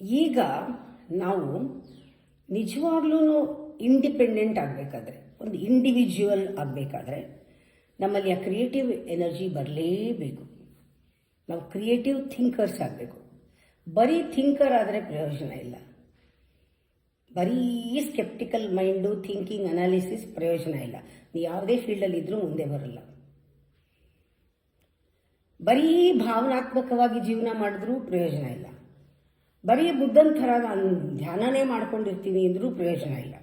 ಈಗ ನಾವು ನಿಜವಾಗ್ಲೂ ಇಂಡಿಪೆಂಡೆಂಟ್ ಆಗಬೇಕಾದ್ರೆ, ಒಂದು ಇಂಡಿವಿಜುವಲ್ ಆಗಬೇಕಾದ್ರೆ ನಮ್ಮಲ್ಲಿ ಆ ಕ್ರಿಯೇಟಿವ್ ಎನರ್ಜಿ ಬರಲೇಬೇಕು. ನಾವು ಕ್ರಿಯೇಟಿವ್ ಥಿಂಕರ್ಸ್ ಆಗಬೇಕು. ಬರೀ ಥಿಂಕರ್ ಆದರೆ ಪ್ರಯೋಜನ ಇಲ್ಲ. ಬರೀ ಸ್ಕೆಪ್ಟಿಕಲ್ ಮೈಂಡು, ಥಿಂಕಿಂಗ್, ಅನಾಲಿಸಿಸ್ ಪ್ರಯೋಜನ ಇಲ್ಲ. ನೀವು ಯಾವುದೇ ಫೀಲ್ಡಲ್ಲಿ ಇದ್ರೂ ಮುಂದೆ ಬರಲ್ಲ. ಬರೀ ಭಾವನಾತ್ಮಕವಾಗಿ ಜೀವನ ಮಾಡಿದ್ರೂ ಪ್ರಯೋಜನ ಇಲ್ಲ. ಬರೀ ಬುದ್ಧನ ಥರ ನಾನು ಧ್ಯಾನನೇ ಮಾಡ್ಕೊಂಡಿರ್ತೀನಿ ಅಂದರೂ ಪ್ರಯೋಜನ ಇಲ್ಲ.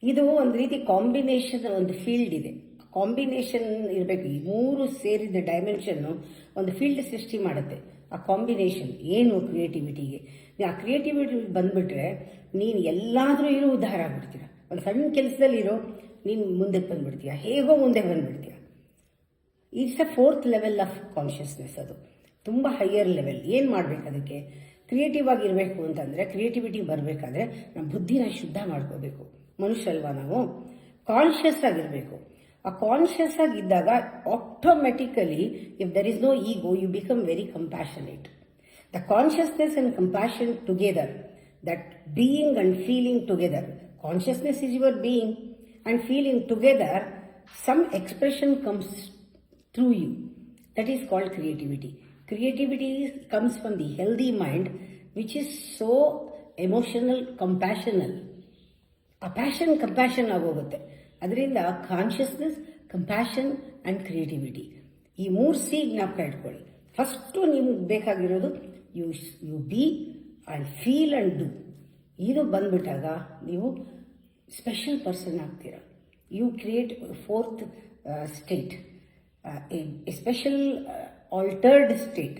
ಇದು ಒಂದು ರೀತಿ ಕಾಂಬಿನೇಷನ್, ಒಂದು ಫೀಲ್ಡ್ ಇದೆ. ಕಾಂಬಿನೇಷನ್ ಇರಬೇಕು. ಈ ಮೂರು ಸೇರಿದ ಡೈಮೆನ್ಷನ್ನು ಒಂದು ಫೀಲ್ಡ್ ಸೃಷ್ಟಿ ಮಾಡುತ್ತೆ. ಆ ಕಾಂಬಿನೇಷನ್ ಏನು ಕ್ರಿಯೇಟಿವಿಟಿಗೆ. ಆ ಕ್ರಿಯೇಟಿವಿಟಿ ಬಂದುಬಿಟ್ರೆ ನೀನು ಎಲ್ಲಾದರೂ ಇರೋ ಉದ್ಧಾರ ಆಗ್ಬಿಡ್ತೀರ. ಒಂದು ಸಣ್ಣ ಕೆಲಸದಲ್ಲಿ ಇರೋ ನೀನು ಮುಂದಕ್ಕೆ ಬಂದುಬಿಡ್ತೀಯ, ಹೇಗೋ ಮುಂದೆ ಬಂದುಬಿಡ್ತೀಯ. It's a 4th level of consciousness. ಅದು ತುಂಬ ಹೈಯರ್ ಲೆವೆಲ್. ಏನು ಮಾಡಬೇಕು ಅದಕ್ಕೆ? ಕ್ರಿಯೇಟಿವ್ ಆಗಿರಬೇಕು ಅಂತಂದರೆ, ಕ್ರಿಯೇಟಿವಿಟಿ ಬರಬೇಕಾದ್ರೆ ನಮ್ಮ ಬುದ್ಧಿನ ಶುದ್ಧ ಮಾಡ್ಕೋಬೇಕು. ಮನುಷ್ಯಲ್ವಾ ನಾವು? ಕಾನ್ಷಿಯಸ್ ಆಗಿರಬೇಕು. ಆ ಕಾನ್ಷಿಯಸ್ ಆಗಿದ್ದಾಗ automatically if there is no ego, you become very compassionate. The consciousness and compassion together, that being and feeling together. Consciousness is your being and feeling together, some expression comes through you. That is called creativity. Creativity comes from the healthy mind, which is so emotional, compassional. A passion, compassion ಆಗೋಗುತ್ತೆ. ಅದರಿಂದ consciousness, compassion and creativity, ಈ 3 C ಜ್ಞಾಪಕ ಇಟ್ಕೊಳ್ಳಿ. First ನಿಮ್ಗೆ ಬೇಕಾಗಿರೋದು you be and feel and do. ಇದು ಬಂದ್ಬಿಟ್ಟಾಗ ನೀವು ಸ್ಪೆಷಲ್ ಪರ್ಸನ್ ಆಗ್ತೀರ. You create a 4th state, a special altered state.